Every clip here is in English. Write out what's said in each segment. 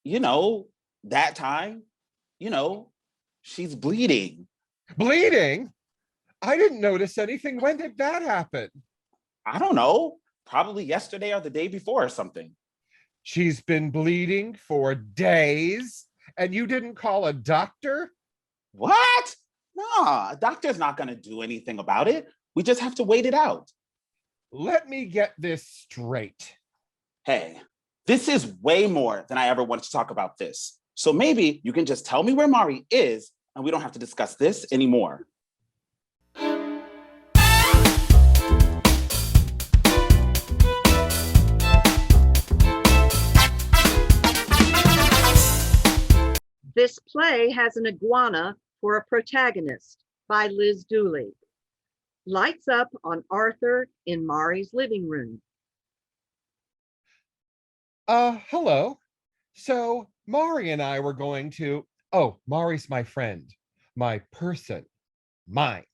you know, that time, you know, she's bleeding. Bleeding? I didn't notice anything. When did that happen? I don't know, probably yesterday or the day before or something. She's been bleeding for days, and you didn't call a doctor? What? No, a doctor's not going to do anything about it. We just have to wait it out. Let me get this straight. Hey, this is way more than I ever wanted to talk about this. So maybe you can just tell me where Mari is and we don't have to discuss this anymore. This play has an iguana for a protagonist by Liz Dooley. Lights up on Arthur in Mari's living room. Hello. So Mari and I were going to, oh, Mari's my friend, my person, mine.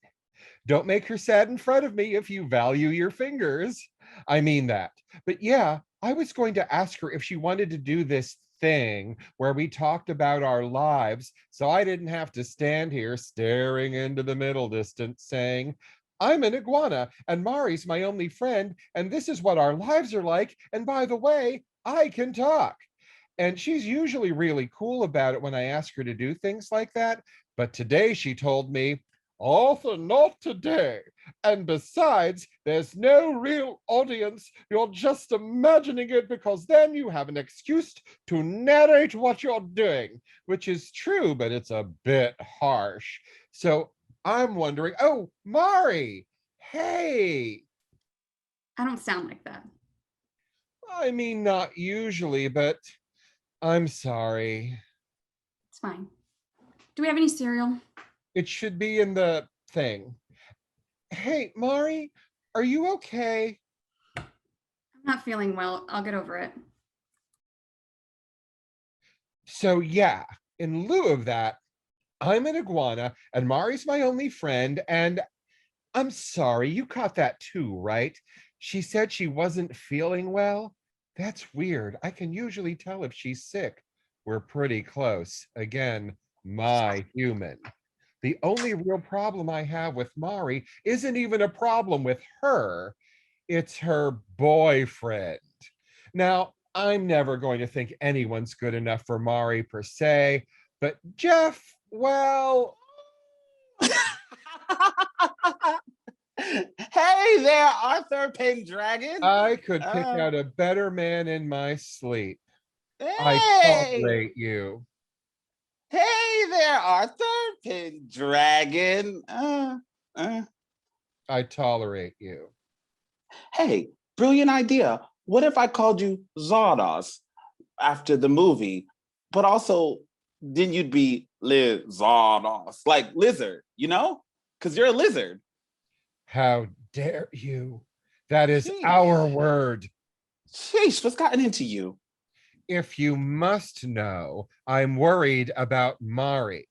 Don't make her sad in front of me if you value your fingers. I mean that. But yeah, I was going to ask her if she wanted to do this thing where we talked about our lives, so I didn't have to stand here staring into the middle distance saying, I'm an iguana and Mari's my only friend, and this is what our lives are like. And by the way, I can talk. And she's usually really cool about it when I ask her to do things like that. But today she told me, Arthur, not today. And besides, there's no real audience. You're just imagining it because then you have an excuse to narrate what you're doing, which is true, but it's a bit harsh. So I'm wondering, oh, Mari, hey. I don't sound like that. I mean, not usually, but I'm sorry. It's fine. Do we have any cereal? It should be in the thing. Hey, Mari, are you okay? I'm not feeling well. I'll get over it. So yeah, in lieu of that, I'm an iguana and Mari's my only friend, and I'm sorry, you caught that too, right? She said she wasn't feeling well. That's weird. I can usually tell if she's sick. We're pretty close. Again, my human. The only real problem I have with Mari isn't even a problem with her. It's her boyfriend. Now, I'm never going to think anyone's good enough for Mari per se, but Jeff, well, Hey there, Arthur Pendragon. I could pick Uh, out a better man in my sleep. I hey, tolerate you. hey there, Arthur Pendragon. Uh. I tolerate you. Hey, brilliant idea. What if I called you Zardos after the movie, but also then you'd be Zardos, like lizard, Because you're a lizard. How dare you? That is our Sheesh. word. Sheesh, what's gotten into you? If you must know, I'm worried about Mari.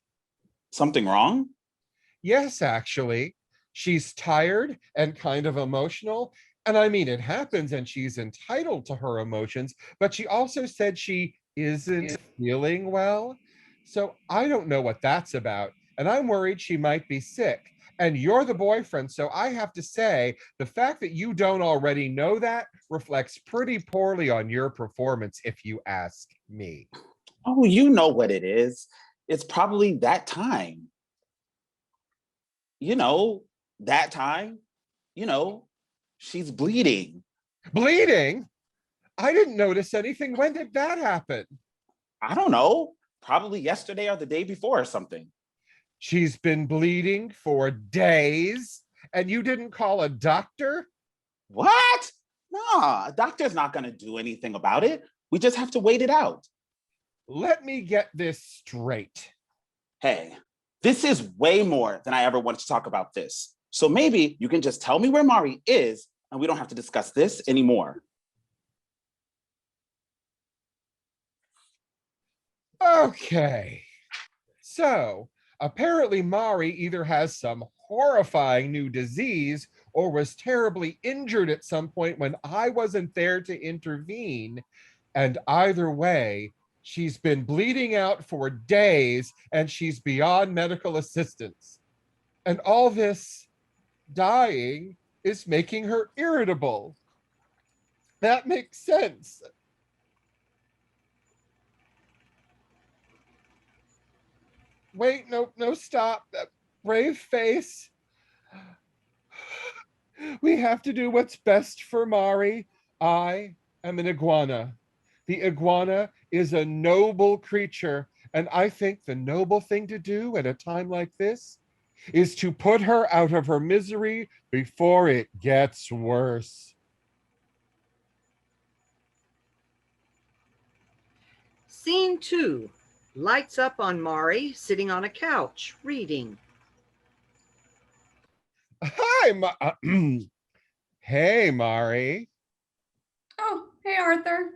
Something wrong? Yes, actually. She's tired and kind of emotional. And I mean, it happens and she's entitled to her emotions, but she also said she isn't feeling well. So I don't know what that's about. And I'm worried she might be sick. And you're the boyfriend. So I have to say, the fact that you don't already know that reflects pretty poorly on your performance, if you ask me. Oh, you know what it is. It's probably that time. You know, that time, you know, she's bleeding. Bleeding? I didn't notice anything. When did that happen? I don't know, probably yesterday or the day before or something. She's been bleeding for days and you didn't call a doctor? What? No, a doctor's not going to do anything about it. We just have to wait it out. Let me get this straight. Hey, this is way more than I ever wanted to talk about this. So maybe you can just tell me where Mari is and we don't have to discuss this anymore. Okay. So apparently Mari either has some horrifying new disease or was terribly injured at some point when I wasn't there to intervene. And either way, She's been bleeding out for days and she's beyond medical assistance. And all this dying is making her irritable. That makes sense. Wait, no, stop. That brave face. We have to do what's best for Mari. I am an iguana. The iguana is a noble creature, and I think the noble thing to do at a time like this is to put her out of her misery before it gets worse. Scene 2. Lights up on Mari sitting on a couch, reading. Hi, hey, Mari. Oh, hey, Arthur.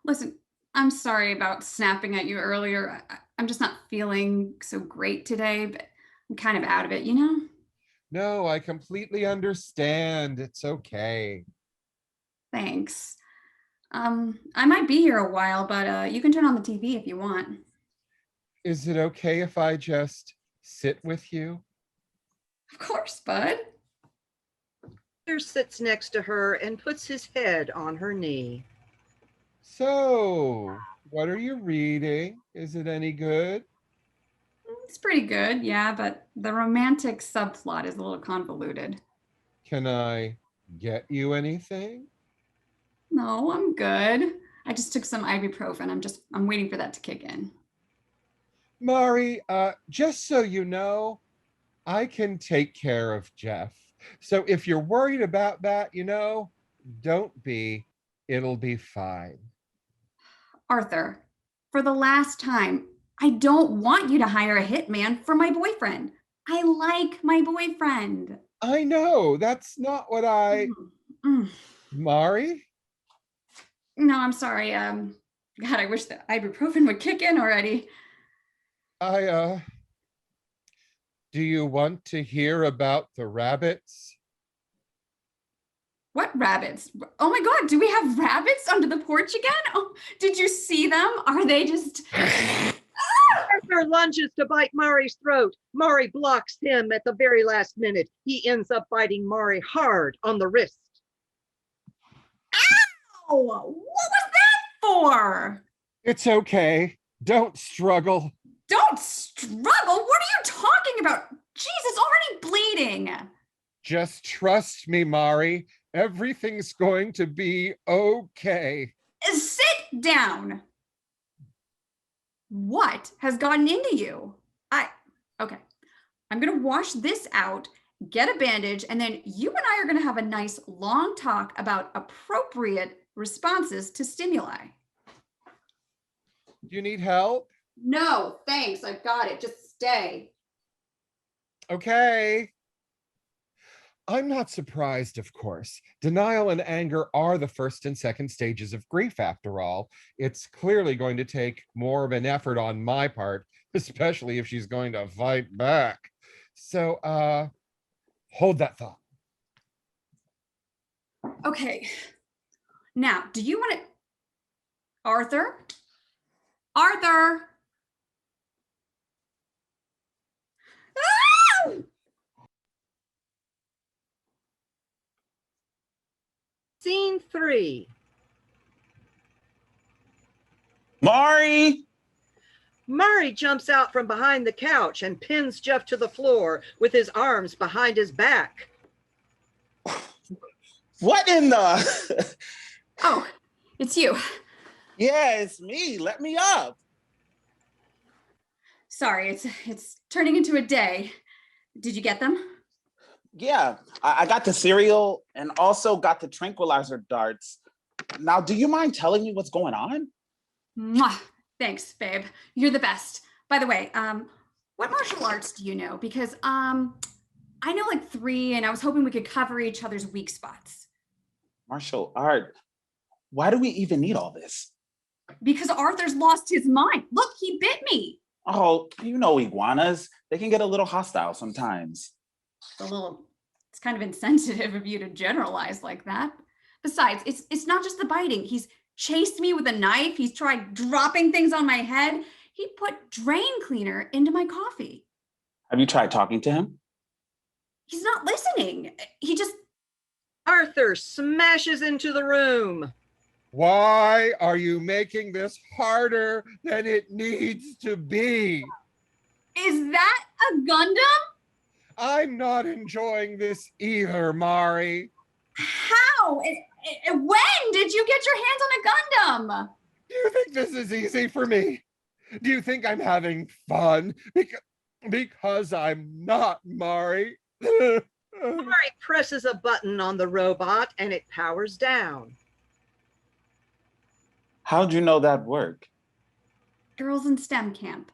Listen, I'm sorry about snapping at you earlier. I'm just not feeling so great today, but I'm kind of out of it, you know? No, I completely understand. It's okay. Thanks. I might be here a while, but you can turn on the TV if you want. Is it okay if I just sit with you? Of course, bud. Arthur sits next to her and puts his head on her knee. So, what are you reading? Is it any good? It's pretty good, yeah, but the romantic subplot is a little convoluted. Can I get you anything? No, I'm good. I just took some ibuprofen. I'm waiting for that to kick in. Mari, just so you know, I can take care of Jeff. So if you're worried about that, don't be. It'll be fine. Arthur, for the last time, I don't want you to hire a hitman for my boyfriend. I like my boyfriend. I know, that's not what Mm. Mari? No, I'm sorry. God, I wish the ibuprofen would kick in already. Do you want to hear about the rabbits? What rabbits? Oh my God, do we have rabbits under the porch again? Oh, did you see them? Are they just... Arthur lunges to bite Mari's throat. Mari blocks him at the very last minute. He ends up biting Mari hard on the wrist. Ow! What was that for? It's okay. Don't struggle. Don't struggle? What are you talking about? Jesus, already bleeding. Just trust me, Mari. Everything's going to be okay. Sit down. What has gotten into you? Okay. I'm going to wash this out, get a bandage, and then you and I are going to have a nice long talk about appropriate responses to stimuli. You need help? No, thanks. I've got it. Just stay. Okay. I'm not surprised, of course. Denial and anger are the first and second stages of grief, after all. It's clearly going to take more of an effort on my part, especially if she's going to fight back. So, hold that thought. Okay. Now, do you want to... Arthur? Arthur! Ah! Scene 3. Mari! Mari jumps out from behind the couch and pins Jeff to the floor with his arms behind his back. What in the? Oh, it's you. Yeah, it's me. Let me up. Sorry, it's turning into a day. Did you get them? Yeah, I got the cereal and also got the tranquilizer darts. Now, do you mind telling me what's going on? Mwah. Thanks, babe. You're the best. By the way, what martial arts do you know? Because I know like 3, and I was hoping we could cover each other's weak spots. Martial art. Why do we even need all this? Because Arthur's lost his mind. Look, he bit me. Oh, you know iguanas. They can get a little hostile sometimes. It's kind of insensitive of you to generalize like that. Besides, it's not just the biting. He's chased me with a knife. He's tried dropping things on my head. He put drain cleaner into my coffee. Have you tried talking to him? He's not listening. He just, Arthur smashes into the room. Why are you making this harder than it needs to be? is that a Gundam? I'm not enjoying this either, Mari. How? When did you get your hands on a Gundam? Do you think this is easy for me? Do you think I'm having fun? Because I'm not, Mari. Mari presses a button on the robot and it powers down. How'd you know that worked? Girls in STEM camp.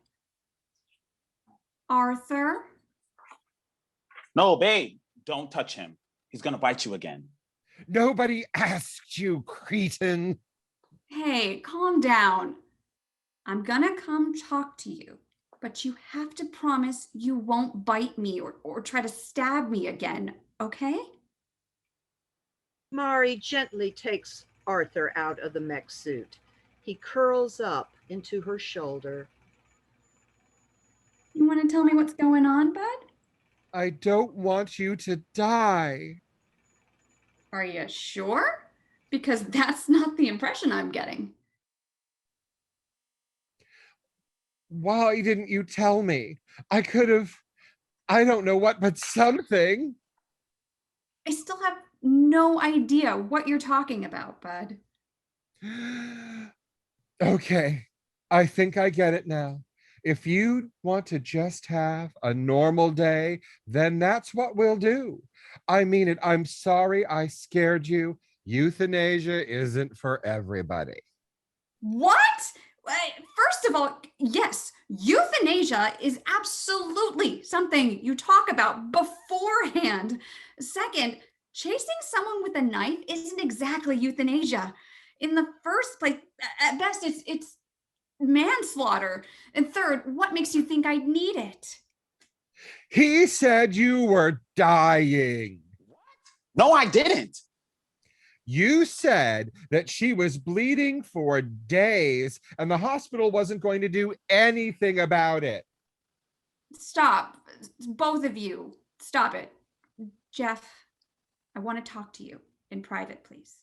Arthur? No, babe, don't touch him. He's gonna bite you again. Nobody asked you, cretin. Hey, calm down. I'm gonna come talk to you, but you have to promise you won't bite me or try to stab me again, okay? Mari gently takes Arthur out of the mech suit. He curls up into her shoulder. You want to tell me what's going on, bud? I don't want you to die. Are you sure? Because that's not the impression I'm getting. Why didn't you tell me? I could have, I don't know what, but something. I still have no idea what you're talking about, bud. Okay, I think I get it now. If you want to just have a normal day, then that's what we'll do. I mean it. I'm sorry I scared you. Euthanasia isn't for everybody. What? First of all, yes, euthanasia is absolutely something you talk about beforehand. Second, chasing someone with a knife isn't exactly euthanasia. In the first place, at best, it's manslaughter. And third, what makes you think I'd need it? He said you were dying. No, I didn't. You said that she was bleeding for days and the hospital wasn't going to do anything about it. Stop. Both of you. Stop it. Jeff, I want to talk to you in private, please.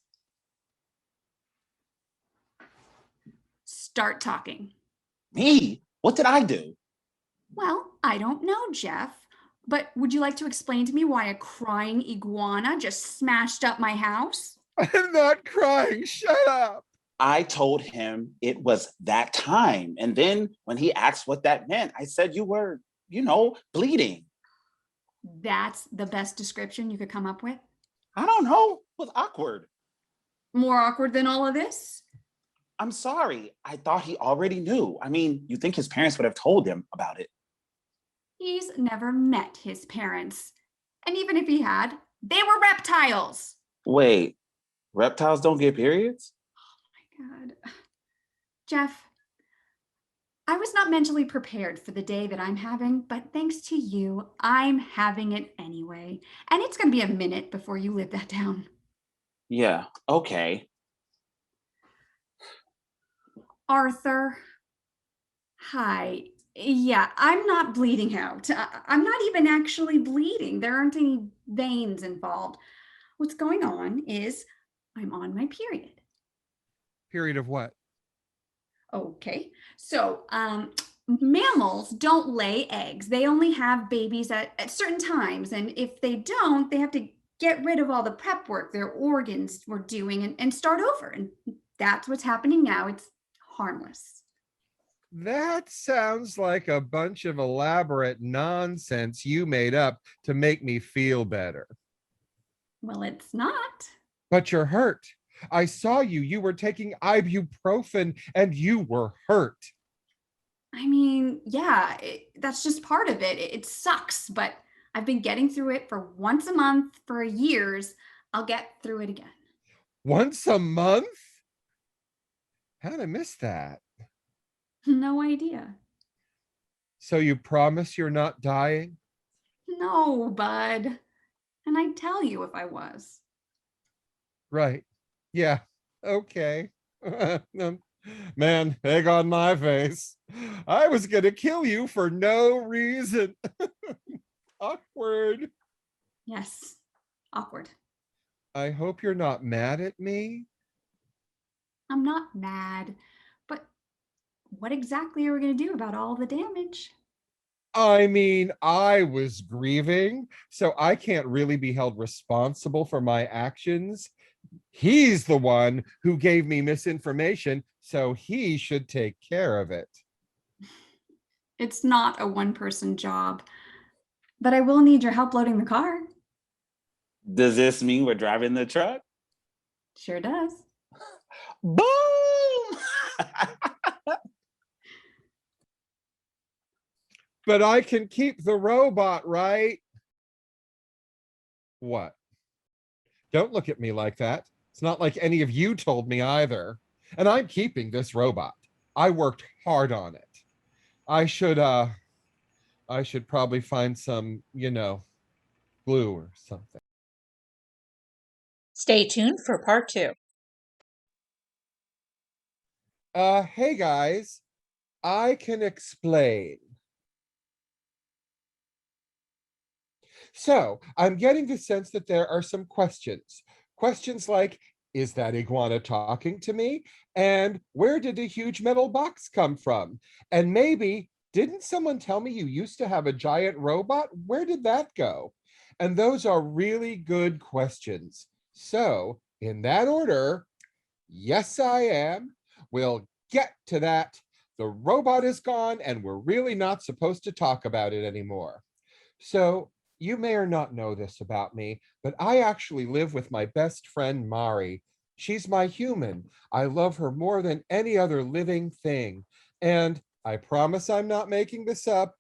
Start talking. Me? What did I do? Well, I don't know, Jeff, but would you like to explain to me why a crying iguana just smashed up my house? I'm not crying. Shut up. I told him it was that time. And then when he asked what that meant, I said you were, bleeding. That's the best description you could come up with? I don't know. It was awkward. More awkward than all of this? I'm sorry. I thought he already knew. I mean, you think his parents would have told him about it. He's never met his parents. And even if he had, they were reptiles. Wait, reptiles don't get periods? Oh my God. Jeff, I was not mentally prepared for the day that I'm having, but thanks to you, I'm having it anyway. And it's going to be a minute before you live that down. Yeah, okay. Arthur, hi. Yeah, I'm not bleeding out. I'm not even actually bleeding. There aren't any veins involved. What's going on is I'm on my period. Period of what? Okay, so mammals don't lay eggs. They only have babies at certain times. And if they don't, they have to get rid of all the prep work their organs were doing and start over. And that's what's happening now. It's harmless. That sounds like a bunch of elaborate nonsense you made up to make me feel better. Well, it's not. But you're hurt. I saw you. You were taking ibuprofen and you were hurt. I mean, yeah, that's just part of it. It sucks, but I've been getting through it for once a month for years. I'll get through it again. Once a month? How'd I miss that? No idea. So you promise you're not dying? No, bud. And I'd tell you if I was. Right. Yeah. Okay. Man, egg on my face. I was gonna kill you for no reason. Awkward. Yes, awkward. I hope you're not mad at me. I'm not mad, but what exactly are we going to do about all the damage? I mean, I was grieving, so I can't really be held responsible for my actions. He's the one who gave me misinformation, so he should take care of it. It's not a one-person job, but I will need your help loading the car. Does this mean we're driving the truck? Sure does. Boom! But I can keep the robot, right? What? Don't look at me like that. It's not like any of you told me either. And I'm keeping this robot. I worked hard on it. I should probably find some, glue or something. Stay tuned for part 2. Hey guys, I can explain. So I'm getting the sense that there are some questions. Questions like, is that iguana talking to me? And where did the huge metal box come from? And maybe, didn't someone tell me you used to have a giant robot? Where did that go? And those are really good questions. So in that order, yes, I am. We'll get to that. The robot is gone and we're really not supposed to talk about it anymore. So you may or not know this about me, but I actually live with my best friend, Mari. She's my human. I love her more than any other living thing. And I promise I'm not making this up,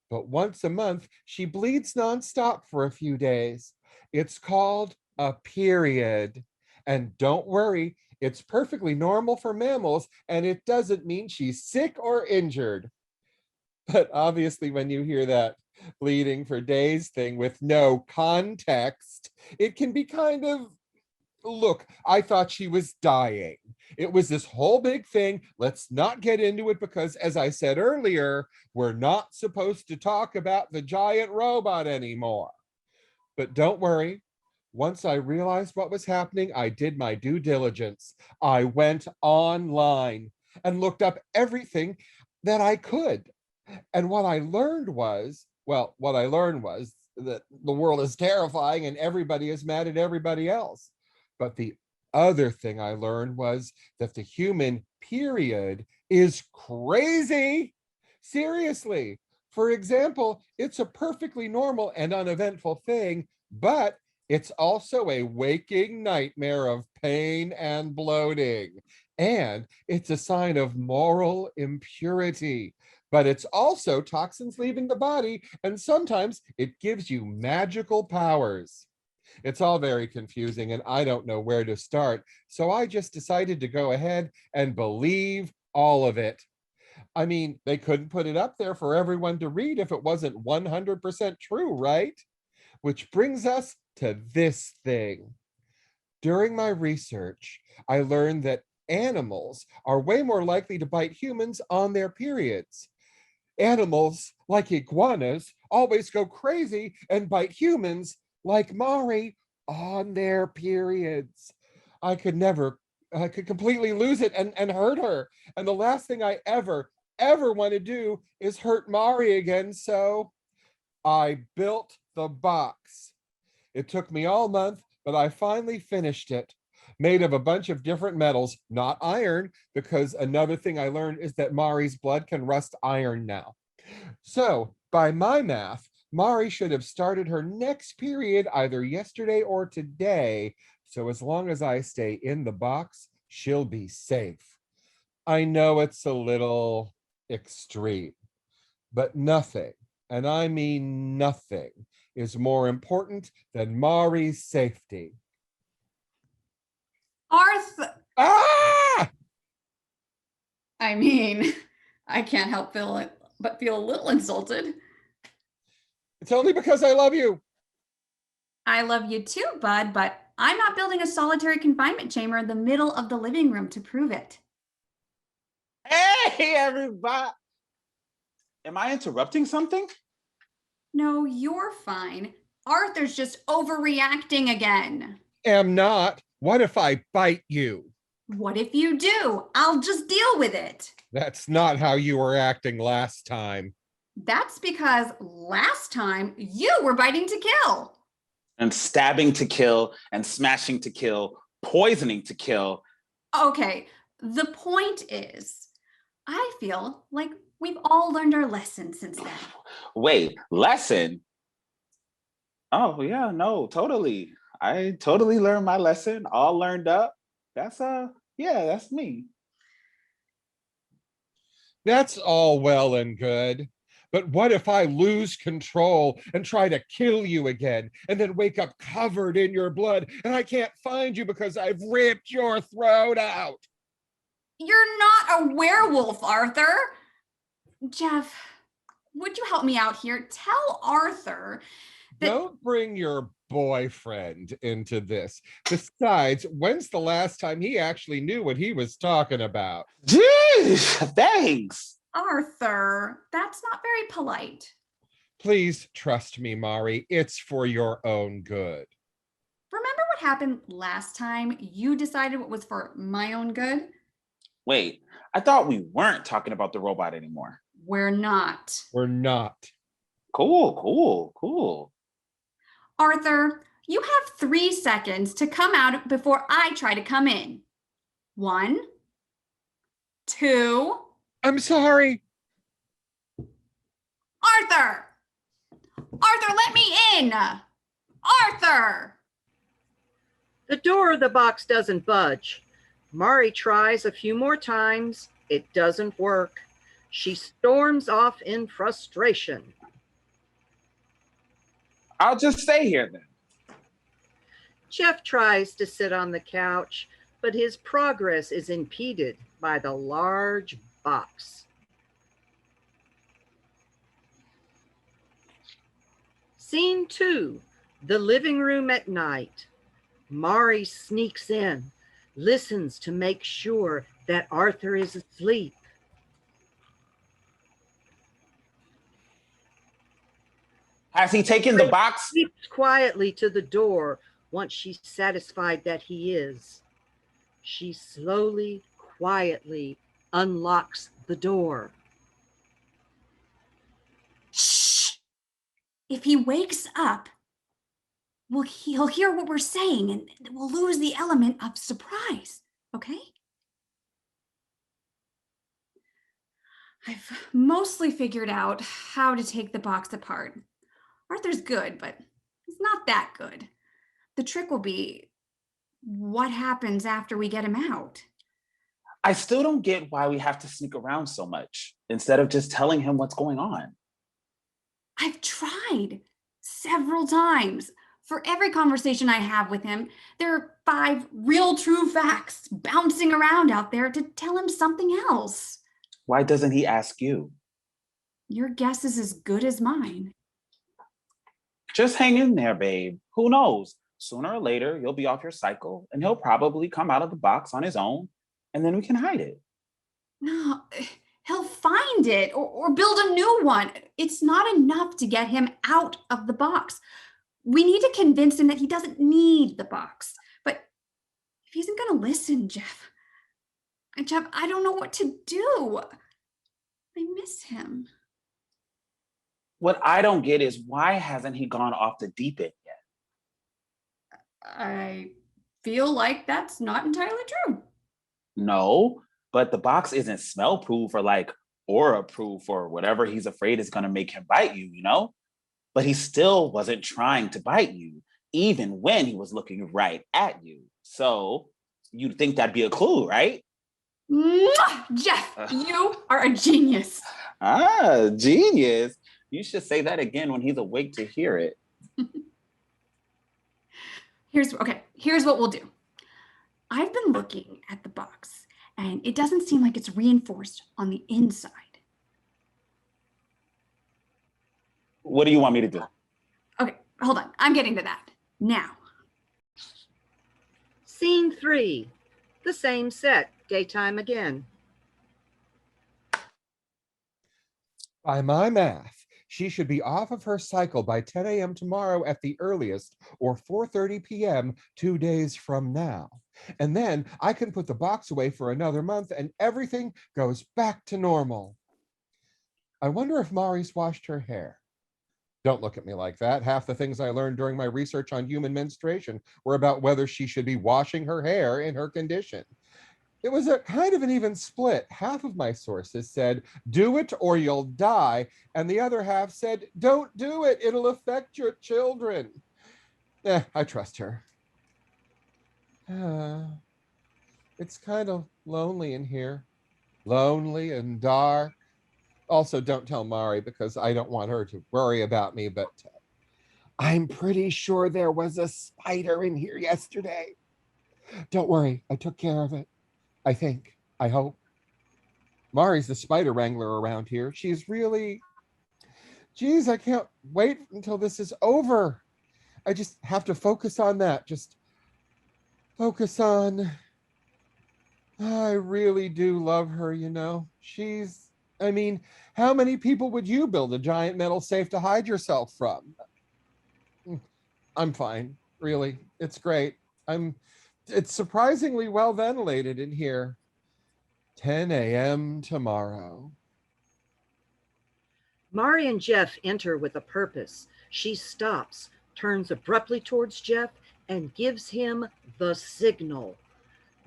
but once a month, she bleeds nonstop for a few days. It's called a period. And don't worry, it's perfectly normal for mammals, and it doesn't mean she's sick or injured. But obviously, when you hear that bleeding for days thing with no context, it can be kind of, look, I thought she was dying. It was this whole big thing. Let's not get into it because, as I said earlier, we're not supposed to talk about the giant robot anymore. But don't worry. Once I realized what was happening, I did my due diligence. I went online and looked up everything that I could. And what I learned was that the world is terrifying and everybody is mad at everybody else. But the other thing I learned was that the human period is crazy. Seriously. For example, it's a perfectly normal and uneventful thing, but it's also a waking nightmare of pain and bloating. And it's a sign of moral impurity. But it's also toxins leaving the body, and sometimes it gives you magical powers. It's all very confusing, and I don't know where to start. So I just decided to go ahead and believe all of it. I mean, they couldn't put it up there for everyone to read if it wasn't 100% true, right? Which brings us to this thing. During my research, I learned that animals are way more likely to bite humans on their periods. Animals, like iguanas, always go crazy and bite humans, like Mari, on their periods. I could completely lose it and hurt her. And the last thing I ever want to do is hurt Mari again. So I built the box. It took me all month, but I finally finished it. Made of a bunch of different metals, not iron, because another thing I learned is that Mari's blood can rust iron now. So by my math, Mari should have started her next period either yesterday or today. So as long as I stay in the box, she'll be safe. I know it's a little extreme, but nothing, and I mean nothing, is more important than Mari's safety. Arthur! Ah! I mean, I can't help but feel a little insulted. It's only because I love you. I love you too, bud, but I'm not building a solitary confinement chamber in the middle of the living room to prove it. Hey, everybody. Am I interrupting something? No, you're fine. Arthur's just overreacting again. Am not. What if I bite you? What if you do? I'll just deal with it. That's not how you were acting last time. That's because last time you were biting to kill. And stabbing to kill, and smashing to kill, poisoning to kill. Okay, the point is, I feel like we've all learned our lesson since then. Wait, lesson? Oh, yeah, no, totally. I totally learned my lesson, all learned up. That's yeah, that's me. That's all well and good. But what if I lose control and try to kill you again and then wake up covered in your blood and I can't find you because I've ripped your throat out? You're not a werewolf, Arthur. Jeff, would you help me out here? Tell Arthur that... Don't bring your boyfriend into this. Besides, when's the last time he actually knew what he was talking about? Jeez, thanks. Arthur, that's not very polite. Please trust me, Mari. It's for your own good. Remember what happened last time you decided what was for my own good? Wait, I thought we weren't talking about the robot anymore. We're not. We're not. Cool. Arthur, you have 3 seconds to come out before I try to come in. 1, 2. I'm sorry. Arthur! Arthur, let me in! Arthur! The door of the box doesn't budge. Mari tries a few more times. It doesn't work. She storms off in frustration. I'll just stay here then. Jeff tries to sit on the couch, but his progress is impeded by the large box. Scene 2, the living room at night. Mari sneaks in, listens to make sure that Arthur is asleep. Has he taken the box? Sneaks quietly to the door once she's satisfied that he is. She slowly, quietly unlocks the door. Shh! If he wakes up, he'll hear what we're saying and we'll lose the element of surprise, okay? I've mostly figured out how to take the box apart. Arthur's good, but he's not that good. The trick will be what happens after we get him out. I still don't get why we have to sneak around so much instead of just telling him what's going on. I've tried several times. For every conversation I have with him, there are 5 real true facts bouncing around out there to tell him something else. Why doesn't he ask you? Your guess is as good as mine. Just hang in there, babe. Who knows? Sooner or later, you'll be off your cycle and he'll probably come out of the box on his own and then we can hide it. No, he'll find it or build a new one. It's not enough to get him out of the box. We need to convince him that he doesn't need the box. But if he isn't going to listen, Jeff, I don't know what to do. I miss him. What I don't get is why hasn't he gone off the deep end yet? I feel like that's not entirely true. No, but the box isn't smell proof or like aura proof or whatever he's afraid is going to make him bite you, you know? But he still wasn't trying to bite you, even when he was looking right at you. So you'd think that'd be a clue, right? Mwah! Jeff, you are a genius. Ah, genius. You should say that again when he's awake to hear it. Here's what we'll do. I've been looking at the box and it doesn't seem like it's reinforced on the inside. What do you want me to do? Okay, hold on. I'm getting to that now. Scene 3, the same set, daytime again. By my math, she should be off of her cycle by 10 a.m. tomorrow at the earliest, or 4:30 p.m. 2 days from now. And then I can put the box away for another month and everything goes back to normal. I wonder if Mari's washed her hair. Don't look at me like that. Half the things I learned during my research on human menstruation were about whether she should be washing her hair in her condition. It was a kind of an even split. Half of my sources said, do it or you'll die. And the other half said, don't do it. It'll affect your children. I trust her. It's kind of lonely in here. Lonely and dark. Also, don't tell Mari because I don't want her to worry about me, but I'm pretty sure there was a spider in here yesterday. Don't worry, I took care of it. I think, I hope. Mari's the spider wrangler around here. She's really, geez, I can't wait until this is over. I just have to focus on that. Just focus on, I really do love her, you know. I mean, how many people would you build a giant metal safe to hide yourself from? I'm fine, really. It's great. It's surprisingly well ventilated in here. 10 a.m. tomorrow. Mari and Jeff enter with a purpose. She stops, turns abruptly towards Jeff, and gives him the signal.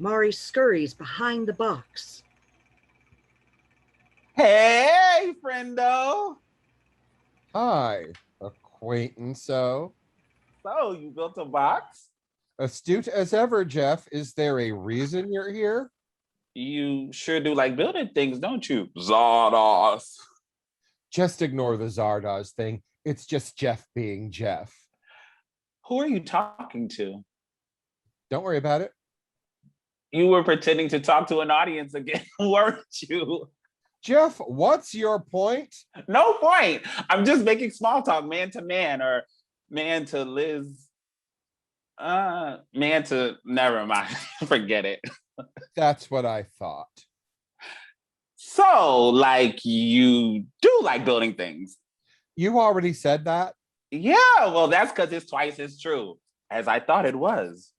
Mari scurries behind the box. Hey, friendo. Hi, acquaintance-o. So you built a box? Astute as ever, Jeff. Is there a reason you're here? You sure do like building things, don't you? Zardos. Just ignore the Zardoz thing. It's just Jeff being Jeff. Who are you talking to? Don't worry about it. You were pretending to talk to an audience again, weren't you? Jeff, what's your point? No point. I'm just making small talk, man to man, or man to Liz. Man to, never mind. Forget it. That's what I thought. So, like, you do like building things. You already said that? Yeah, well, that's because it's twice as true as I thought it was.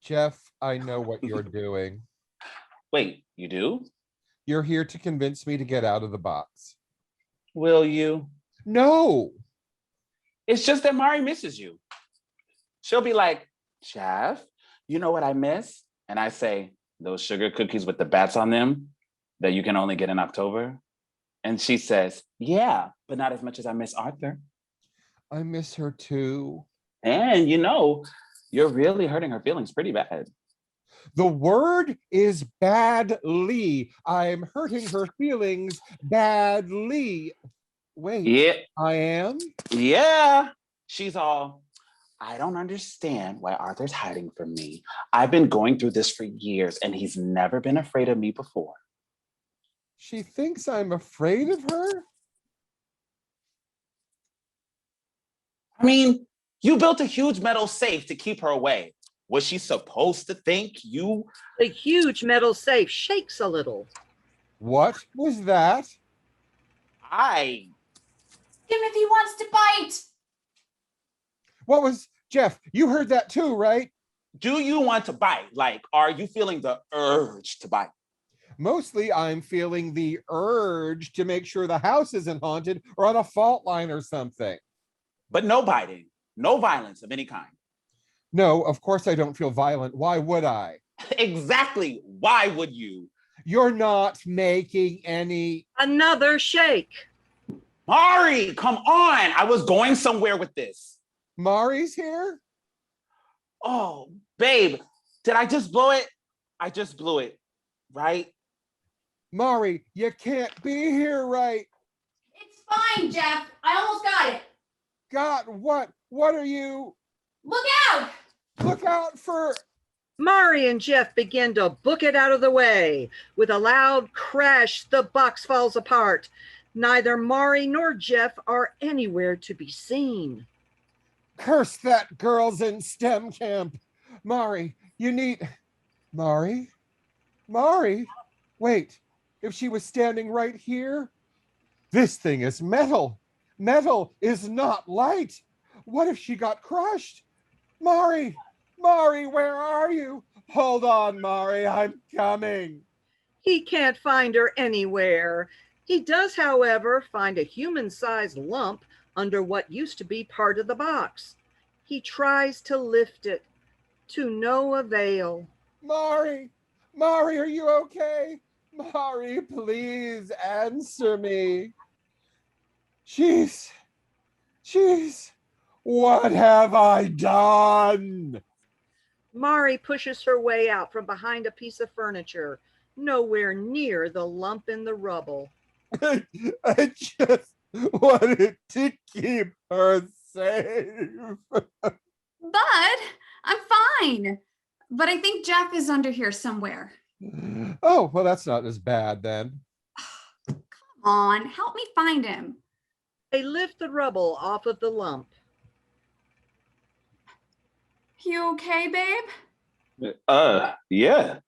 Jeff, I know what you're doing. Wait, you do? You're here to convince me to get out of the box. Will you? No. It's just that Mari misses you. She'll be like, Jeff, you know what I miss? And I say, those sugar cookies with the bats on them that you can only get in October. And she says, yeah, but not as much as I miss Arthur. I miss her too. And you know, you're really hurting her feelings pretty bad. The word is badly. I'm hurting her feelings badly. Wait, Yeah. I am? Yeah. She's all, I don't understand why Arthur's hiding from me. I've been going through this for years and he's never been afraid of me before. She thinks I'm afraid of her? I mean, you built a huge metal safe to keep her away. Was she supposed to think you? The huge metal safe shakes a little. What was that? I Timothy wants to bite. What was, Jeff, you heard that too, right? Do you want to bite? Like, are you feeling the urge to bite? Mostly I'm feeling the urge to make sure the house isn't haunted or on a fault line or something. But no biting, no violence of any kind. No, of course I don't feel violent. Why would I? Exactly. Why would you? You're not making any... Another shake. Mari, come on. I was going somewhere with this. Mari's here? Oh, babe, did I just blow it? I just blew it, right? Mari, you can't be here, right? It's fine, Jeff. I almost got it. God, what? What are you? Look out! Look out for... Mari and Jeff begin to book it out of the way. With a loud crash, the box falls apart. Neither Mari nor Jeff are anywhere to be seen. Curse that girls in STEM camp. Mari, you need... Mari? Mari? Wait, if she was standing right here? This thing is metal. Metal is not light. What if she got crushed? Mari! Mari, where are you? Hold on, Mari, I'm coming. He can't find her anywhere. He does, however, find a human-sized lump under what used to be part of the box. He tries to lift it, to no avail. Mari! Mari, are you okay? Mari, please answer me. Jeez. What have I done? Mari pushes her way out from behind a piece of furniture, nowhere near the lump in the rubble. I just wanted to keep her safe. Bud, I'm fine. But I think Jeff is under here somewhere. Oh, well, that's not as bad then. Come on, help me find him. They lift the rubble off of the lump. You okay, babe? Yeah.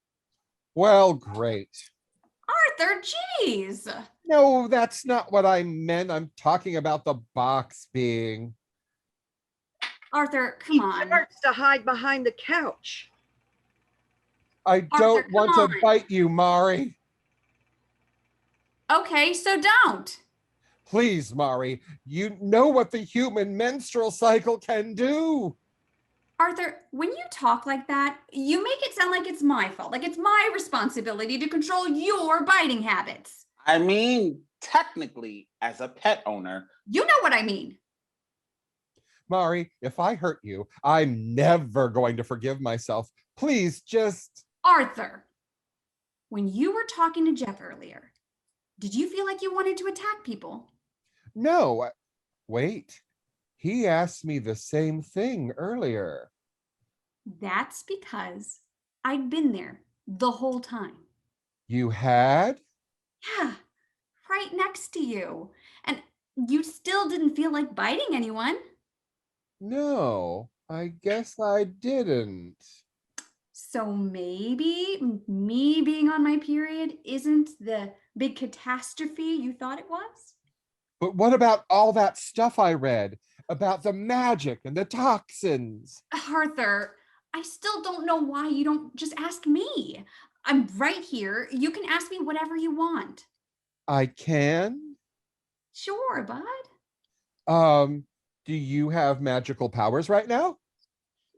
Well, great. Arthur, jeez. No, that's not what I meant. I'm talking about the box being... Arthur, He come on. starts to hide behind the couch. I don't want to bite you, Mari. Okay, so don't. Please, Mari, you know what the human menstrual cycle can do. Arthur, when you talk like that, you make it sound like it's my fault, like it's my responsibility to control your biting habits. I mean, technically, as a pet owner. You know what I mean. Mari, if I hurt you, I'm never going to forgive myself. Please just... Arthur, when you were talking to Jeff earlier, did you feel like you wanted to attack people? No, wait. He asked me the same thing earlier. That's because I'd been there the whole time. You had? Yeah, right next to you. And you still didn't feel like biting anyone. No, I guess I didn't. So maybe me being on my period isn't the big catastrophe you thought it was? But what about all that stuff I read about the magic and the toxins? Arthur, I still don't know why you don't just ask me. I'm right here. You can ask me whatever you want. I can? Sure, bud. Do you have magical powers right now?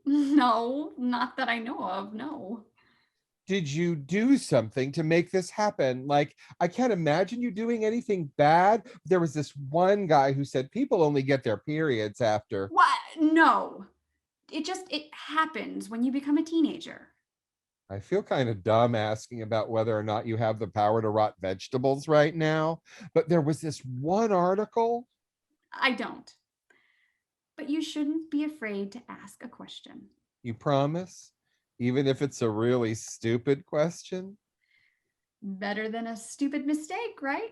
No, not that I know of, no. Did you do something to make this happen? Like, I can't imagine you doing anything bad. There was this one guy who said people only get their periods after. What? No. It happens when you become a teenager. I feel kind of dumb asking about whether or not you have the power to rot vegetables right now, but there was this one article. I don't. But you shouldn't be afraid to ask a question. You promise? Even if it's a really stupid question? Better than a stupid mistake, right?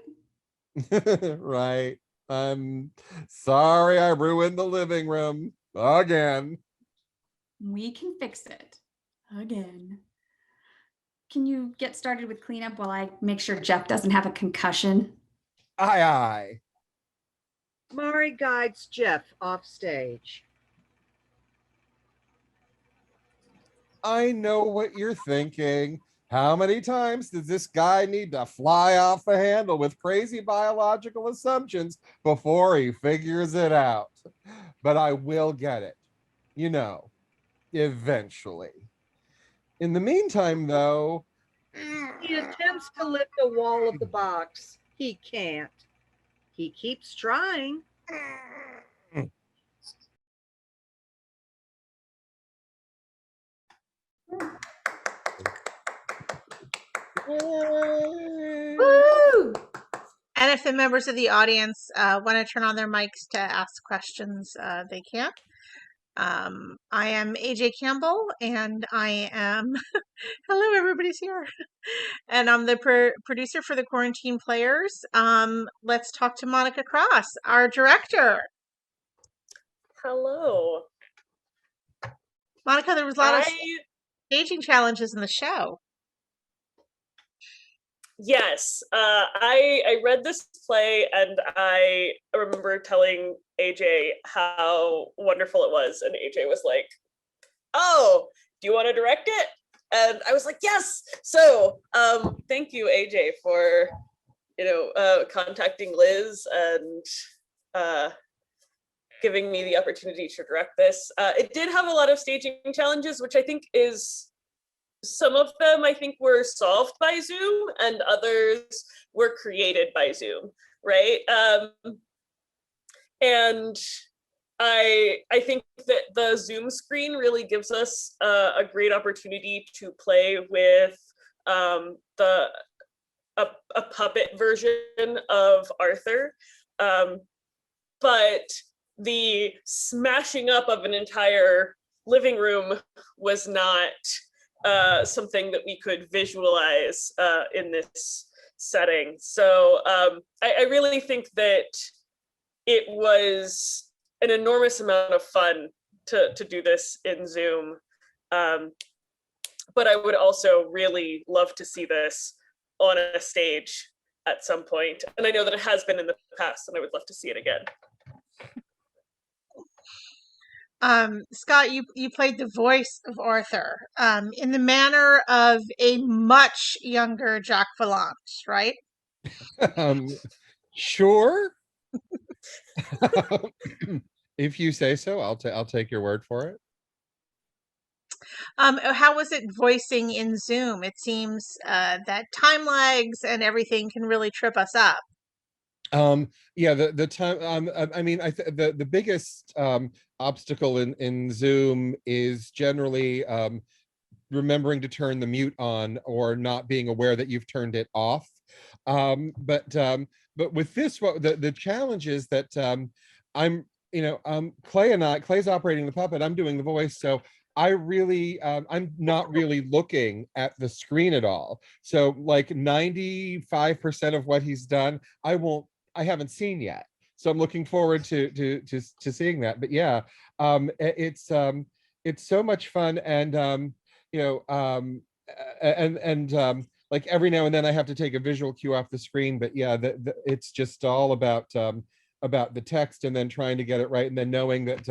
Right. I'm sorry I ruined the living room again. We can fix it. Again. Can you get started with cleanup while I make sure Jeff doesn't have a concussion? Aye, aye. Mari guides Jeff off stage. I know what you're thinking. How many times does this guy need to fly off the handle with crazy biological assumptions before he figures it out? But I will get it, you know, eventually. In the meantime, though, He attempts to lift the wall of the box. He can't. He keeps trying. Woo! And if the members of the audience want to turn on their mics to ask questions, they can. I am AJ Campbell, and I am, hello, everybody's here. And I'm the producer for the Quarantine Players. Let's talk to Monica Cross, our director. Hello. Monica, there was a lot of I staging challenges in the show. Yes, I read this play and I remember telling AJ how wonderful it was, and AJ was like, "Oh, do you want to direct it?" And I was like, "Yes." So, thank you, AJ, for contacting Liz and giving me the opportunity to direct this. It did have a lot of staging challenges, which I think is. Some of them I think were solved by Zoom and others were created by Zoom, right? And I think that the Zoom screen really gives us a great opportunity to play with a puppet version of Arthur, but the smashing up of an entire living room was not something that we could visualize in this setting. So I really think that it was an enormous amount of fun to do this in Zoom. But I would also really love to see this on a stage at some point. And I know that it has been in the past, and I would love to see it again. Scott, you played the voice of Arthur in the manner of a much younger Jacques Vallant, right? Sure. If you say so, I'll take your word for it. How was it voicing in Zoom? It seems that time lags and everything can really trip us up. Yeah, the time. I mean, the biggest obstacle in Zoom is generally remembering to turn the mute on or not being aware that you've turned it off. But with this, what the challenge is that I'm, Clay's operating the puppet, I'm doing the voice, so I really I'm not really looking at the screen at all. So like 95% of what he's done, I haven't seen yet. So I'm looking forward to seeing that. But yeah, it's so much fun, and like every now and then I have to take a visual cue off the screen. But yeah, it's just all about the text and then trying to get it right, and then knowing that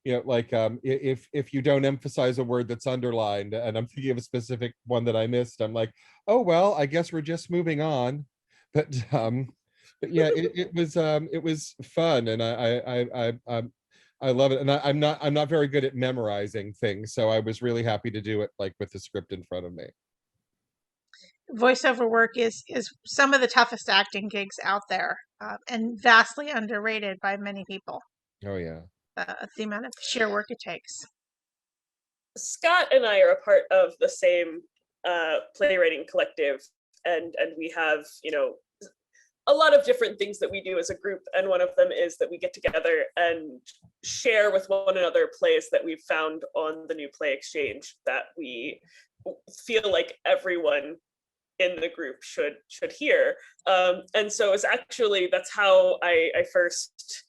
if you don't emphasize a word that's underlined, and I'm thinking of a specific one that I missed, I'm like, oh well, I guess we're just moving on. But yeah, it was fun, and I love it. And I'm not very good at memorizing things, so I was really happy to do it like with the script in front of me. Voiceover work is some of the toughest acting gigs out there, and vastly underrated by many people. Oh yeah. The amount of sheer work it takes. Scott and I are a part of the same playwriting collective, and we have a lot of different things that we do as a group, and one of them is that we get together and share with one another plays that we've found on the New Play Exchange that we feel like everyone in the group should hear. And so that's how I first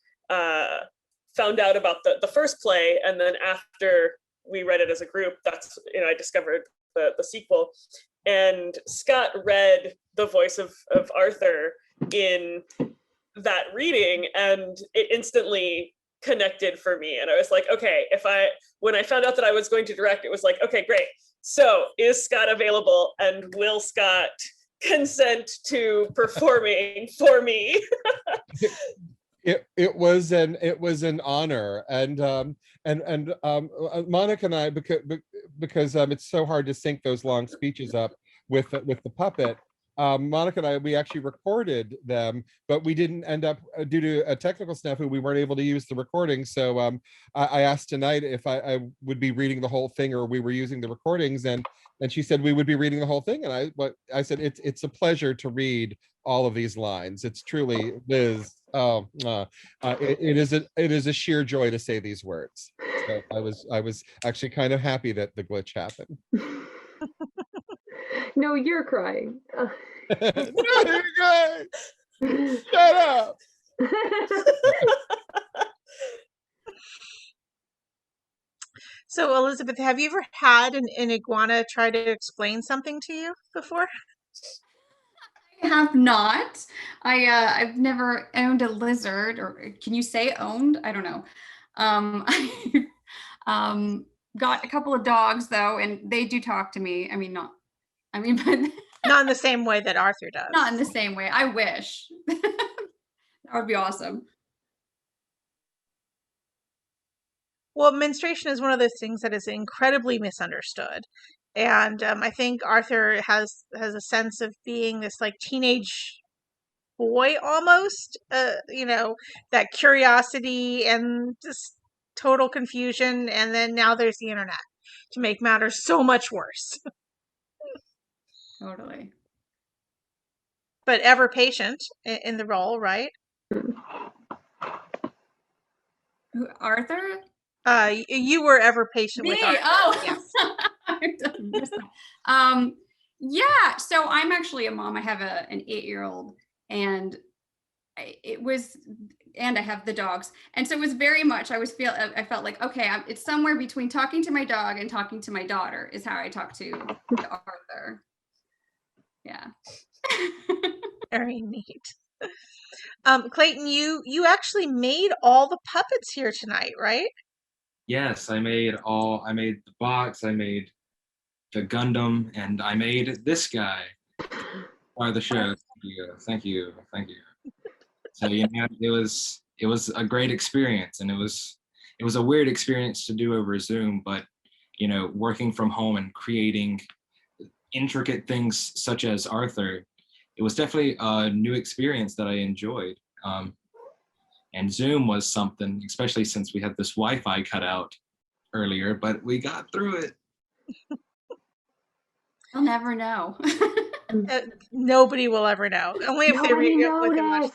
found out about the first play, and then after we read it as a group, that's I discovered the sequel. And Scott read the voice of Arthur in that reading, and it instantly connected for me. And I was like, okay, when I found out that I was going to direct, it was like, okay, great. So is Scott available, and will Scott consent to performing for me? It was an honor, and Monica and I, because it's so hard to sync those long speeches up with the puppet. Monica and I, we actually recorded them, but we didn't end up, due to a technical snafu, we weren't able to use the recording. So I asked tonight if I would be reading the whole thing, or we were using the recordings, and she said we would be reading the whole thing. And I said it's a pleasure to read all of these lines. It's truly, Liz. It is a sheer joy to say these words. So I was actually kind of happy that the glitch happened. No, you're crying. No, you're good. Shut up. So, Elizabeth, have you ever had an iguana try to explain something to you before? I have not. I've never owned a lizard, or can you say owned? I don't know. I got a couple of dogs though, and they do talk to me. I mean, not. I mean, but Not in the same way that Arthur does. not in the same way. I wish. That would be awesome. Well, menstruation is one of those things that is incredibly misunderstood. And I think Arthur has a sense of being this like teenage boy almost, that curiosity and just total confusion. And then now there's the internet to make matters so much worse. Totally. But ever patient in the role, right? Who, Arthur? You were ever patient Me? with Arthur. Oh, Yes. Yeah. So I'm actually a mom. I have an 8-year-old, and and I have the dogs, and so it was very much. I felt like, okay, it's somewhere between talking to my dog and talking to my daughter is how I talk to Arthur. Yeah. Very neat. Clayton, you actually made all the puppets here tonight, right? Yes, I made the box, I made the Gundam, and I made this guy for the show. Thank you. So it was a great experience, and it was a weird experience to do over Zoom, but working from home and creating intricate things such as Arthur, it was definitely a new experience that I enjoyed. And Zoom was something, especially since we had this Wi-Fi cut out earlier, but we got through it. I'll never know. Nobody will ever know. Only if they look and watch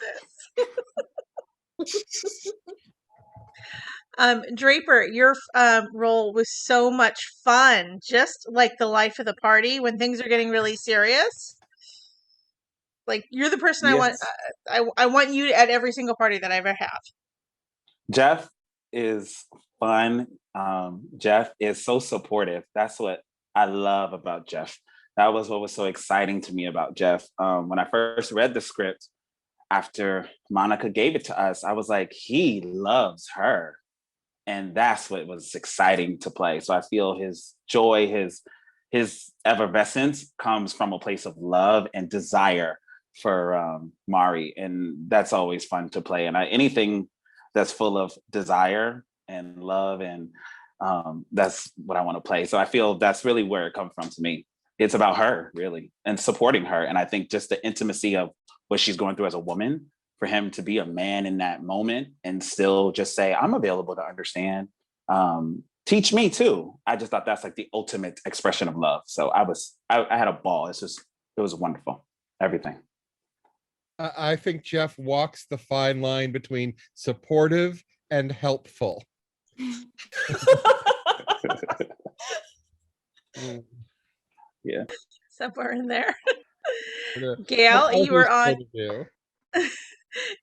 this. Draper, your role was so much fun, just like the life of the party when things are getting really serious. Like, you're the person Yes. I want you at every single party that I ever have. Jeff is fun. Jeff is so supportive. That's what I love about Jeff. That was what was so exciting to me about Jeff. When I first read the script after Monica gave it to us, I was like, he loves her. And that's what was exciting to play. So I feel his joy, his effervescence comes from a place of love and desire for Mari. And that's always fun to play. And anything that's full of desire and love, and that's what I want to play. So I feel that's really where it comes from to me. It's about her, really, and supporting her. And I think just the intimacy of what she's going through as a woman, for him to be a man in that moment and still just say, I'm available to understand. Teach me too. I just thought that's like the ultimate expression of love. So I had a ball. It was wonderful. Everything. I think Jeff walks the fine line between supportive and helpful. Yeah. Somewhere in there. Gail, you were on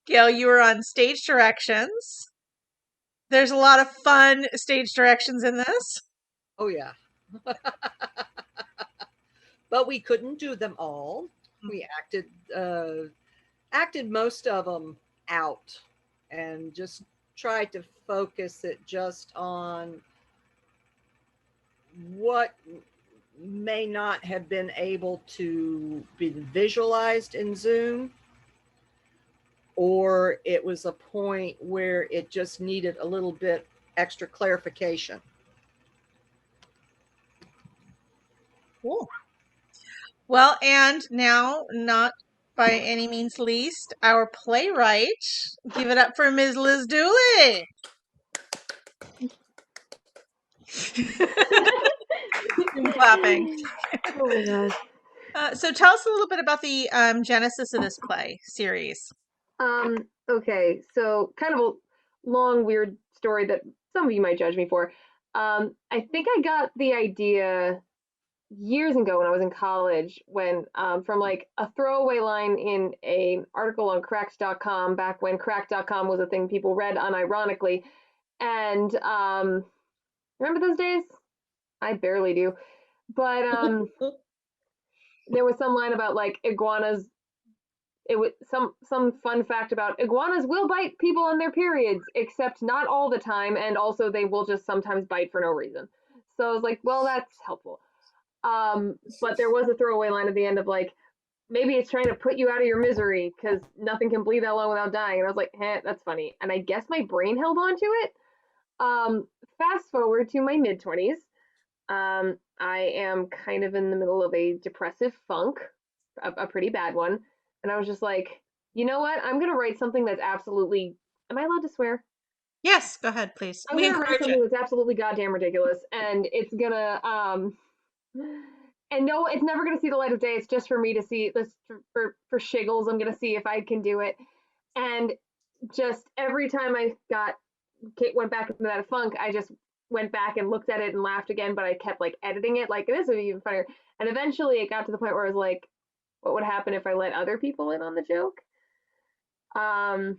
Gail, you were on stage directions. There's a lot of fun stage directions in this. Oh yeah. But we couldn't do them all. We acted most of them out and just tried to focus it just on what may not have been able to be visualized in Zoom, or it was a point where it just needed a little bit extra clarification. Cool. Well, and now, not by any means least, our playwright. Give it up for Ms. Liz Dooley. Clapping. Oh my gosh. So tell us a little bit about the genesis of this play series. Okay, so kind of a long, weird story that some of you might judge me for. I think I got the idea years ago when I was in college, when from like a throwaway line in an article on cracks.com, back when crack.com was a thing people read unironically. And Remember those days? I barely do. But there was some line about like iguanas. It was some fun fact about iguanas will bite people on their periods, except not all the time, and also they will just sometimes bite for no reason. So I was like, well, that's helpful. But there was a throwaway line at the end of like, maybe it's trying to put you out of your misery because nothing can bleed that long without dying. And I was like, that's funny. And I guess my brain held on to it. Fast forward to my mid-20s. I am kind of in the middle of a depressive funk, a pretty bad one. And I was just like, you know what? I'm going to write something that's absolutely, am I allowed to swear? Yes, go ahead, please. I'm We going to write encourage something it. that's absolutely goddamn ridiculous. And it's going to, and no, it's never going to see the light of day. It's just for me to see this for shiggles. I'm going to see if I can do it. And just every time I went back into that funk, I just went back and looked at it and laughed again, but I kept like editing it. Like, this would be even funnier. And eventually it got to the point where I was like, what would happen if I let other people in on the joke? And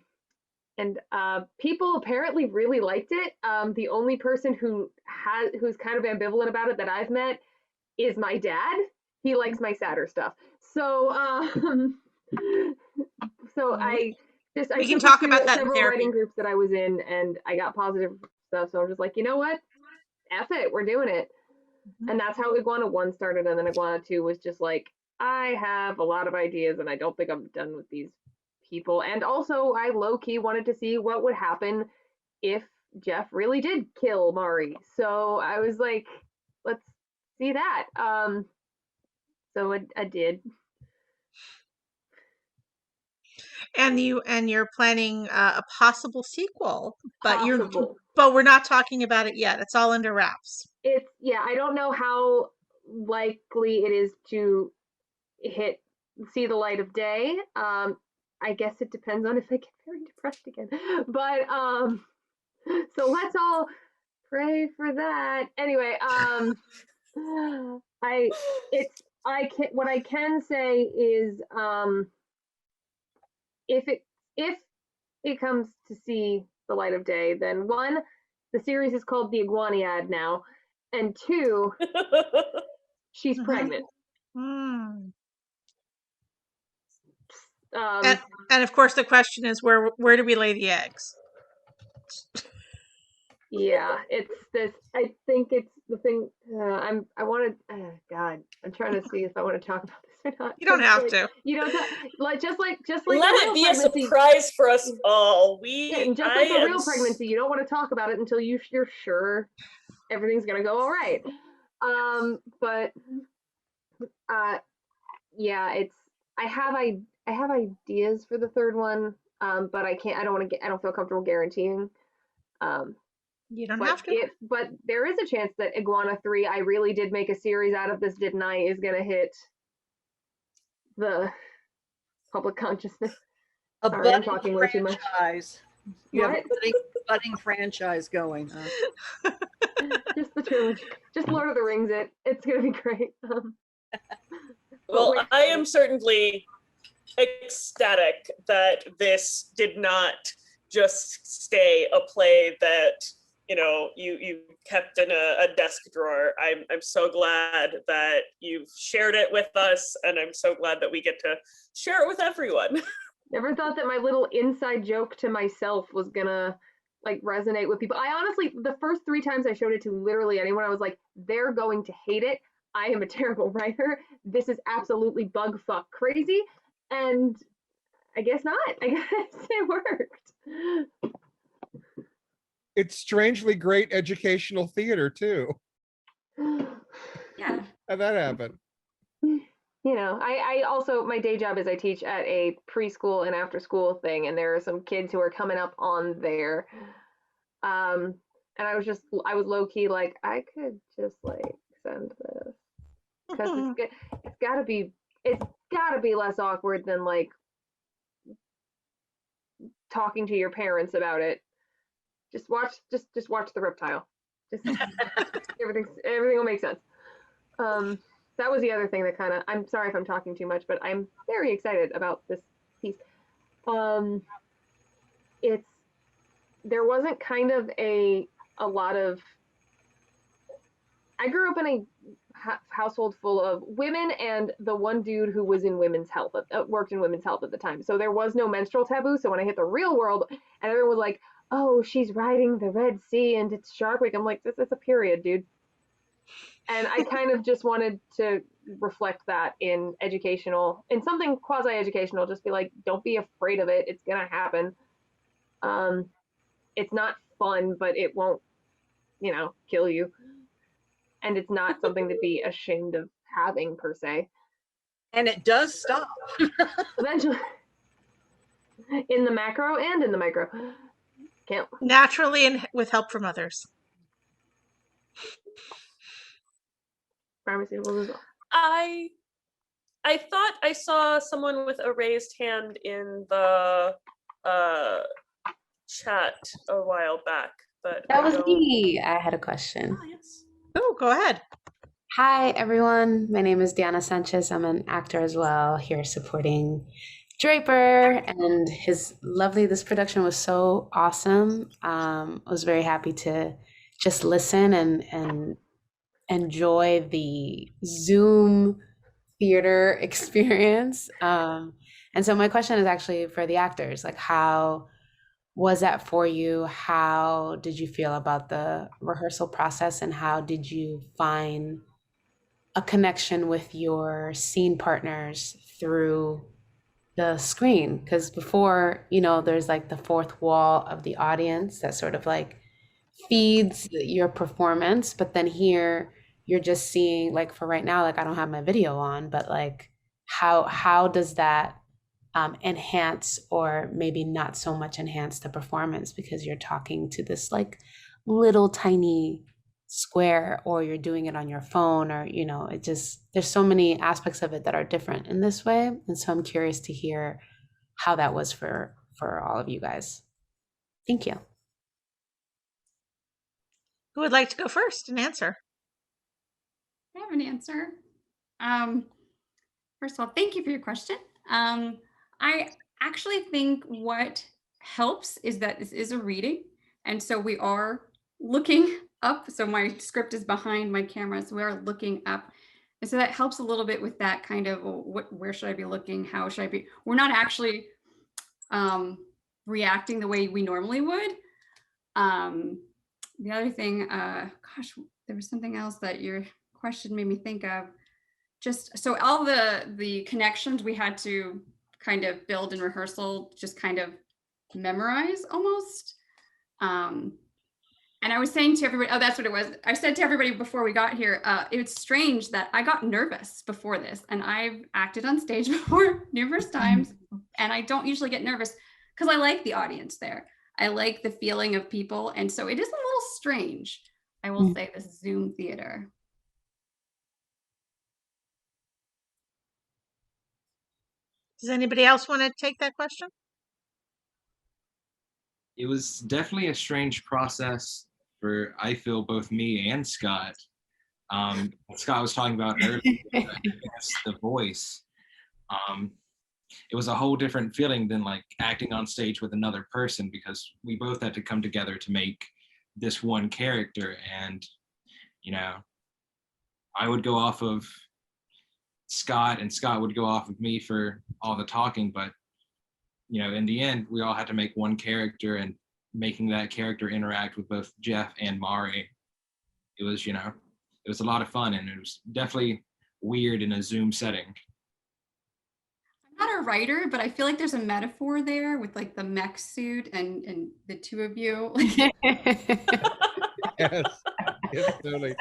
people apparently really liked it. The only person who's kind of ambivalent about it that I've met is my dad. He likes my sadder stuff. So I We can took talk it about to that in several therapy. writing groups that I was in, and I got positive stuff. So I'm just like, you know what? F it, we're doing it. Mhm. And that's how Iguana 1 started, and then Iguana 2 was just like, I have a lot of ideas, and I don't think I'm done with these people. And also, I low-key wanted to see what would happen if Jeff really did kill Mari. So I was like, let's see that. So I did. And you're planning a possible sequel, but Possible. we're not talking about it yet. It's all under wraps. I don't know how likely it is to see the light of day. I guess it depends on if I get very depressed again. But so let's all pray for that. Anyway, what I can say is if it comes to see the light of day, then 1, the series is called the Iguaniad now, and 2, she's pregnant. Mm. Um, And of course, the question is, where do we lay the eggs? Yeah, it's this. I think it's the thing. I want to. God, I'm trying to see if I want to talk about this or not. You don't have Like, to. You don't like just like Let a it real be a pregnancy. surprise for us all. Yeah, and just like a real pregnancy, you don't want to talk about it until you're sure everything's gonna go all right. But yeah, it's. I have ideas for the third one. But I can't. I don't want to get. I don't feel comfortable guaranteeing. You don't have to. But there is a chance that Iguana 3, I really did make a series out of this, didn't I, is going to hit the public consciousness. A Sorry, I'm budding talking way too much. franchise. You have What? a budding franchise going, huh? Just the trilogy. Just Lord of the Rings it. It's going to be great. Well, I am certainly ecstatic that this did not just stay a play that you kept in a desk drawer. I'm so glad that you've shared it with us, and I'm so glad that we get to share it with everyone. Never thought that my little inside joke to myself was gonna like resonate with people. I honestly, the first 3 times I showed it to literally anyone, I was like, they're going to hate it. I am a terrible writer. This is absolutely bug fuck crazy. And I guess not. I guess it worked. It's strangely great educational theater too. Yeah. How'd that happen? I also, my day job is I teach at a preschool and after school thing, and there are some kids who are coming up on there. And I was low key like, I could just like send this because it's gotta be less awkward than like talking to your parents about it. Just watch the reptile. Just everything will make sense. That was the other thing that kind of, I'm sorry if I'm talking too much, but I'm very excited about this piece. There wasn't kind of a lot of I grew up in a household full of women and the one dude who was in women's health, worked in women's health at the time. So there was no menstrual taboo. So when I hit the real world and everyone was like, oh, she's riding the Red Sea and it's Shark Week, I'm like, this is a period, dude. And I kind of just wanted to reflect that in something quasi-educational, just be like, don't be afraid of it. It's going to happen. It's not fun, but it won't, kill you. And it's not something to be ashamed of having per se. And it does stop. Eventually, in the macro and in the micro. Can't. Naturally and with help from others. Pharmaceuticals as well. I thought I saw someone with a raised hand in the chat a while back, but That was me. I had a question. Oh, yes. Oh, go ahead. Hi, everyone. My name is Diana Sanchez. I'm an actor as well, here supporting Draper and this production was so awesome. I was very happy to just listen and enjoy the Zoom theater experience. And so my question is actually for the actors, like, how was that for you? How did you feel about the rehearsal process, and how did you find a connection with your scene partners through the screen? Because before, there's like the fourth wall of the audience that sort of like feeds your performance, but then here you're just seeing, like, for right now, like, I don't have my video on, but like, how does that enhance, or maybe not so much enhance, the performance, because you're talking to this like little tiny square, or you're doing it on your phone, or it just, there's so many aspects of it that are different in this way. And so I'm curious to hear how that was for all of you guys. Thank you. Who would like to go first and answer? I have an answer. First of all, thank you for your question. I actually think what helps is that this is a reading. And so we are looking up. So my script is behind my camera. So we are looking up. And so that helps a little bit with that kind of, where should I be looking? How should I be? We're not actually reacting the way we normally would. The other thing, gosh, there was something else that your question made me think of. Just so all the connections we had to kind of build in rehearsal, just kind of memorize almost. And I was saying to everybody, oh, that's what it was. I said to everybody before we got here, it's strange that I got nervous before this, and I've acted on stage before numerous times, and I don't usually get nervous because I like the audience there. I like the feeling of people. And so it is a little strange, I will say, this Zoom theater. Does anybody else want to take that question? It was definitely a strange process for, I feel, both me and Scott. Scott was talking about earlier, the voice. It was a whole different feeling than like acting on stage with another person, because we both had to come together to make this one character. And, I would go off of Scott and Scott would go off of me for all the talking, but in the end, we all had to make one character, and making that character interact with both Jeff and Mari. It was, it was a lot of fun, and it was definitely weird in a Zoom setting. I'm not a writer, but I feel like there's a metaphor there with like the mech suit and the two of you. Yes, totally.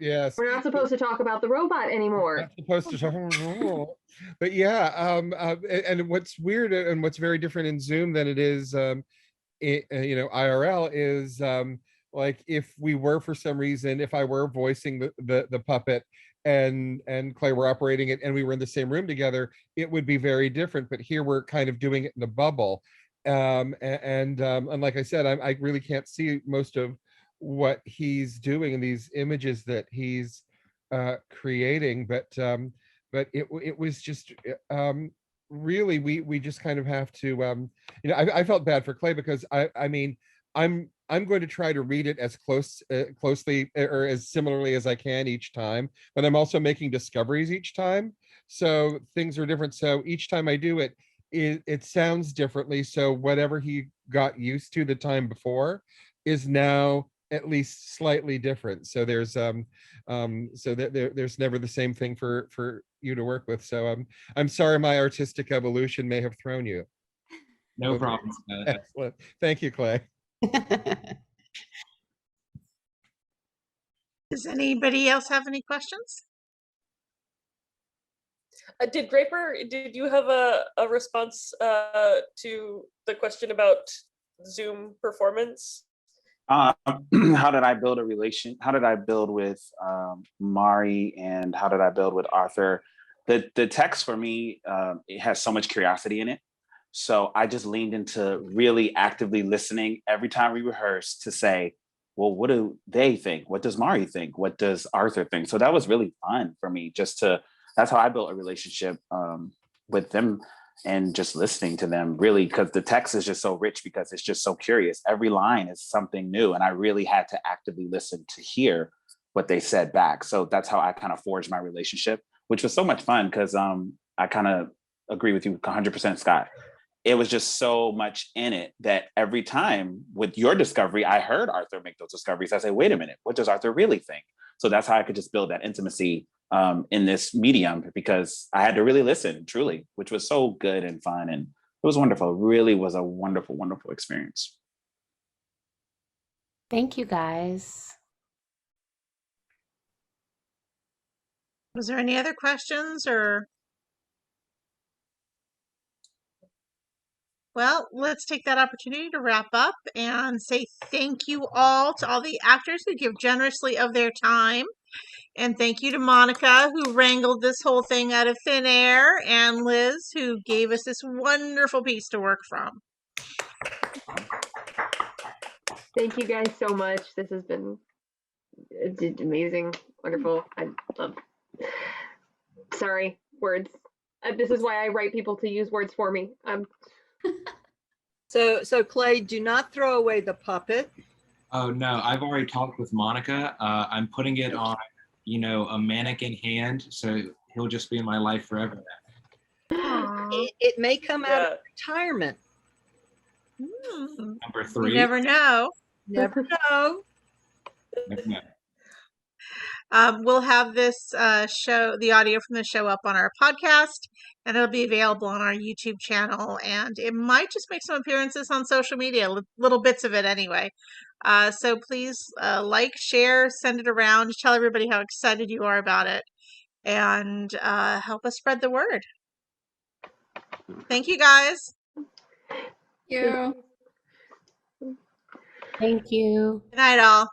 Yes. We're not supposed to talk about the robot anymore. Not supposed to talk. But yeah, and what's weird and what's very different in Zoom than it is, IRL is like, if we were, for some reason, if I were voicing the puppet and Clay were operating it, and we were in the same room together, it would be very different. But here we're kind of doing it in a bubble, and like I said, I really can't see most of what he's doing in these images that he's creating, but it was just really, we just kind of have to, I felt bad for Clay, because I mean, I'm going to try to read it as closely or as similarly as I can each time, but I'm also making discoveries each time. So things are different. So each time I do it, it sounds differently. So whatever he got used to the time before is now at least slightly different. So there's so that there's never the same thing for you to work with. So I'm sorry my artistic evolution may have thrown you. No But problem. excellent. Thank you, Clay. Does anybody else have any questions? Did Draper, did you have a response to the question about Zoom performance? How did I build a relation? How did I build with Mari, and how did I build with Arthur? The text for me, it has so much curiosity in it. So I just leaned into really actively listening every time we rehearse to say, well, what do they think? What does Mari think? What does Arthur think? So that was really fun for me, that's how I built a relationship with them, and just listening to them, really, because the text is just so rich, because it's just so curious. Every line is something new, and I really had to actively listen to hear what they said back. So that's how I kind of forged my relationship, which was so much fun, because I kind of agree with you 100%, Scott. It was just so much in it that every time with your discovery, I heard Arthur make those discoveries. I say, wait a minute, what does Arthur really think? So that's how I could just build that intimacy in this medium, because I had to really listen, truly, which was so good and fun. And it was wonderful. It really was a wonderful, wonderful experience. Thank you, guys. Was there any other questions or? Well, let's take that opportunity to wrap up and say thank you all to all the actors who give generously of their time. And thank you to Monica, who wrangled this whole thing out of thin air, and Liz, who gave us this wonderful piece to work from. Thank you guys so much. This has been amazing, wonderful. I love. Sorry, words. This is why I write people to use words for me. So Clay, do not throw away the puppet. Oh no, I've already talked with Monica. I'm putting it on, a mannequin hand, so he'll just be in my life forever. It may come out of retirement. Number 3. You never know. Never know. Never know. We'll have this the audio from the show up on our podcast, and it'll be available on our YouTube channel, and it might just make some appearances on social media, little bits of it anyway. So please like, share, send it around, tell everybody how excited you are about it, and help us spread the word. Thank you, guys. Thank you. Thank you. Good night, all.